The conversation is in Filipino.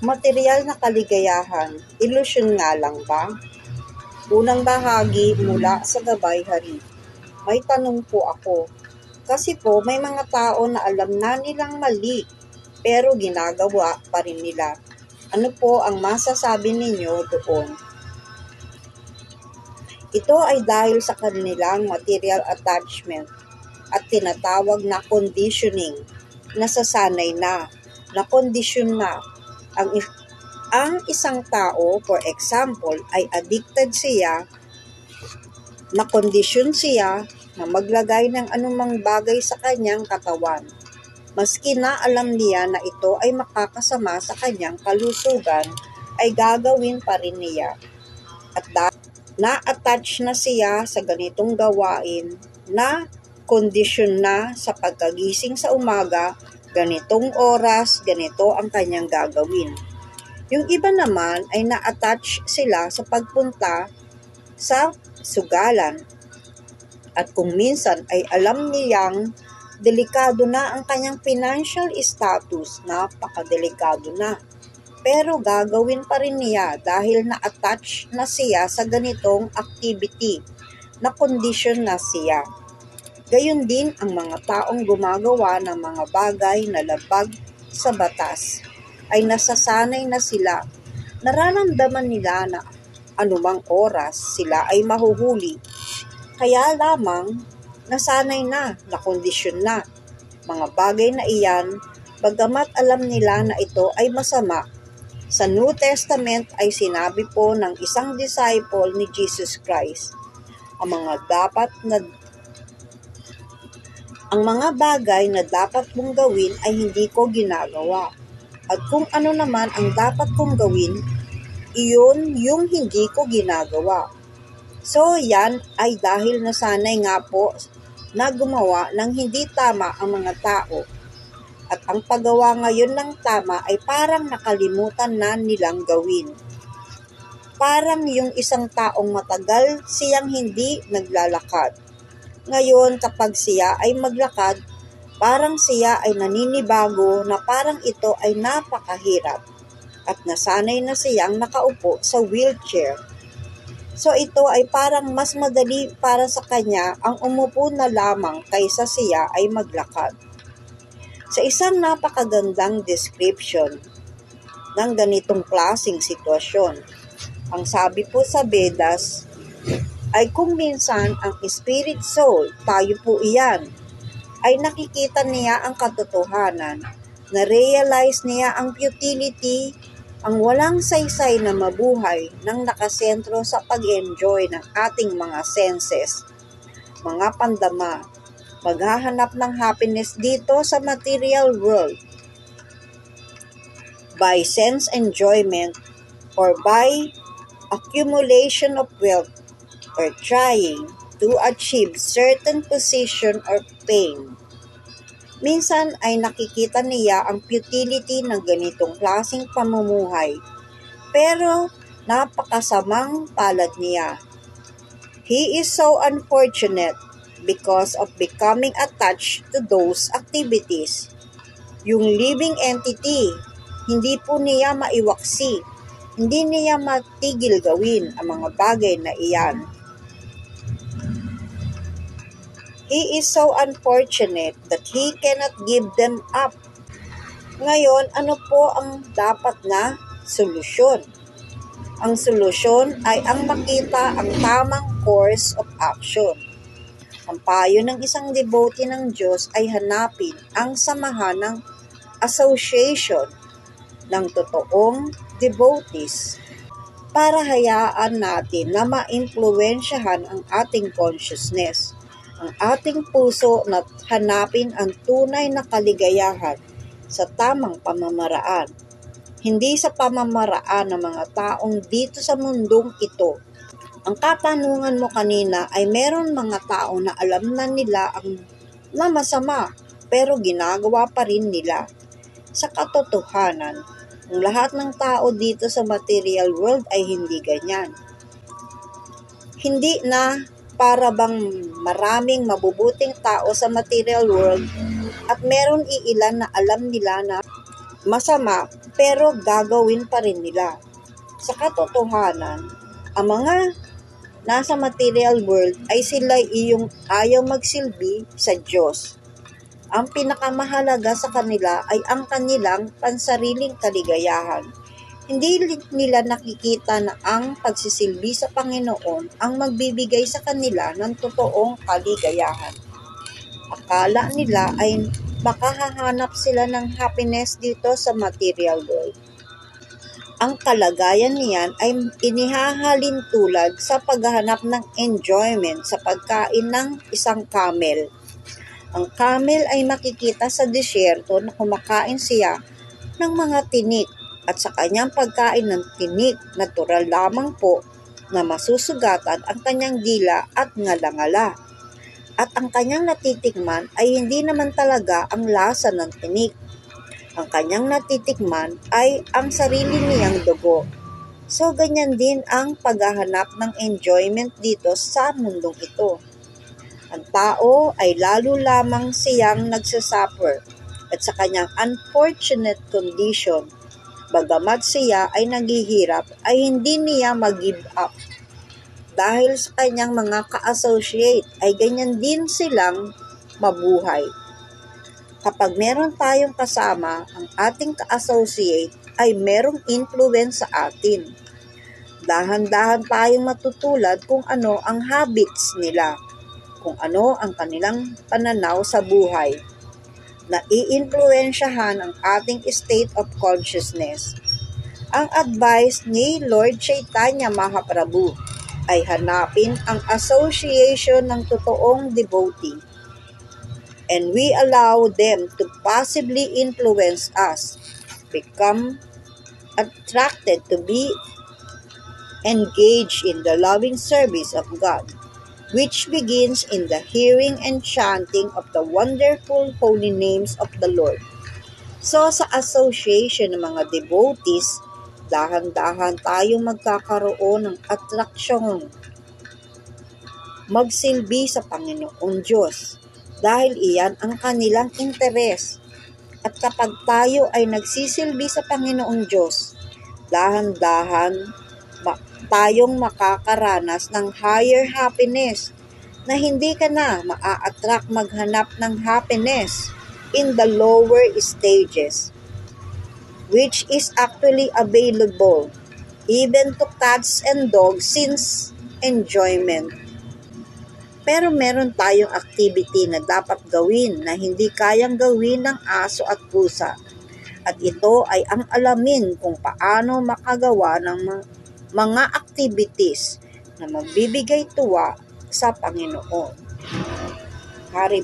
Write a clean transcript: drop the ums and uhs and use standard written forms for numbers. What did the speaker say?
Materyal na kaligayahan, ilusyon nga lang ba? Unang bahagi mula sa Gabay Harif. May tanong po ako. Kasi po may mga tao na alam na nilang mali, pero ginagawa pa rin nila. Ano po ang masasabi ninyo doon? Ito ay dahil sa kanilang material attachment at tinatawag na conditioning. Nasasanay na, nakondisyon na. Ang isang tao, for example, ay addicted siya, nakondisyon siya na maglagay ng anumang bagay sa kanyang katawan. Maski na alam niya na ito ay makakasama sa kanyang kalusugan, ay gagawin pa rin niya. At na-attach na siya sa ganitong gawain, na kondisyon na sa pagkagising sa umaga, ganitong oras, ganito ang kanyang gagawin. Yung iba naman ay na-attach sila sa pagpunta sa sugalan. At kung minsan ay alam niyang delikado na ang kanyang financial status, napakadelikado na. Pero gagawin pa rin niya dahil na-attach na siya sa ganitong activity, na kondisyon na siya. Gayon din ang mga taong gumagawa ng mga bagay na labag sa batas, ay nasasanay na sila. Nararamdaman nila na anumang oras sila ay mahuhuli. Kaya lamang nasanay na, nakondisyon na. Mga bagay na iyan, bagamat alam nila na ito ay masama. Sa New Testament ay sinabi po ng isang disciple ni Jesus Christ, ang mga bagay na dapat mong gawin ay hindi ko ginagawa. At kung ano naman ang dapat kong gawin, iyon yung hindi ko ginagawa. So yan ay dahil nasanay nga po na gumawa ng hindi tama ang mga tao. At ang paggawa ngayon ng tama ay parang nakalimutan na nilang gawin. Parang yung isang taong matagal siyang hindi naglalakad. Ngayon kapag siya ay maglakad, parang siya ay naninibago na parang ito ay napakahirap. At nasanay na siyang nakaupo sa wheelchair. So ito ay parang mas madali para sa kanya ang umupo na lamang kaysa siya ay maglakad. Sa isang napakagandang description ng ganitong klaseng sitwasyon, ang sabi po sa Vedas ay kung minsan ang spirit soul, tayo po iyan, ay nakikita niya ang katotohanan, na-realize niya ang futility, ang walang saysay na mabuhay nang nakasentro sa pag-enjoy ng ating mga senses, mga pandama, maghahanap ng happiness dito sa material world by sense enjoyment or by accumulation of wealth or trying to achieve certain position or fame. Minsan ay nakikita niya ang futility ng ganitong klaseng pamumuhay, pero napakasamang palad niya. He is so unfortunate because of becoming attached to those activities. Yung living entity, hindi po niya maiwaksi, hindi niya matigil gawin ang mga bagay na iyan. He is so unfortunate that he cannot give them up. Ngayon, ano po ang dapat na solusyon? Ang solusyon ay ang makita ang tamang course of action. Ang payo ng isang devotee ng Diyos ay hanapin ang samahan ng association ng totoong devotees para hayaan natin na maimpluwensyahan ang ating consciousness, ang ating puso na hanapin ang tunay na kaligayahan sa tamang pamamaraan. Hindi sa pamamaraan ng mga taong dito sa mundong ito. Ang katanungan mo kanina ay meron mga tao na alam na nila na masama pero ginagawa pa rin nila. Sa katotohanan, ang lahat ng tao dito sa material world ay hindi ganyan. Hindi na para bang maraming mabubuting tao sa material world at meron iilan na alam nila na masama pero gagawin pa rin nila. Sa katotohanan, ang mga nasa material world ay sila iyong ayaw magsilbi sa Diyos. Ang pinakamahalaga sa kanila ay ang kanilang pansariling kaligayahan. Hindi nila nakikita na ang pagsisilbi sa Panginoon ang magbibigay sa kanila ng totoong kaligayahan. Akala nila ay makahahanap sila ng happiness dito sa material world. Ang kalagayan niyan ay inihahalin tulad sa paghahanap ng enjoyment sa pagkain ng isang camel. Ang camel ay makikita sa disyerto na kumakain siya ng mga tinik at sa kanyang pagkain ng tinik, natural lamang po na masusugatan ang kanyang dila at ngala-ngala. At ang kanyang natitikman ay hindi naman talaga ang lasa ng tinik. Ang kanyang natitikman ay ang sarili niyang dugo. So ganyan din ang paghahanap ng enjoyment dito sa mundong ito. Ang tao ay lalo lamang siyang nagsasuffer at sa kanyang unfortunate condition. Bagamat siya ay naghihirap, ay hindi niya mag-give up. Dahil sa kanyang mga ka-associate ay ganyan din silang mabuhay. Kapag meron tayong kasama, ang ating ka-associate ay merong influence sa atin. Dahan-dahan tayong matutulad kung ano ang habits nila, kung ano ang kanilang pananaw sa buhay. Naiimpluwensyahan ang ating state of consciousness. Ang advice ni Lord Chaitanya Mahaprabhu ay hanapin ang association ng totoong devotee, and we allow them to possibly influence us, become attracted to be engaged in the loving service of God, which begins in the hearing and chanting of the wonderful holy names of the Lord. So sa association ng mga devotees, dahan-dahan tayong magkakaroon ng atraksyon magsilbi sa Panginoong Diyos dahil iyan ang kanilang interes. At kapag tayo ay nagsisilbi sa Panginoong Diyos, dahan-dahan tayong makakaranas ng higher happiness na hindi ka na maa-attract maghanap ng happiness in the lower stages, which is actually available even to cats and dogs since enjoyment. Pero meron tayong activity na dapat gawin na hindi kayang gawin ng aso at pusa. At ito ay ang alamin kung paano makagawa ng mga activities na magbibigay tuwa sa Panginoon. Hari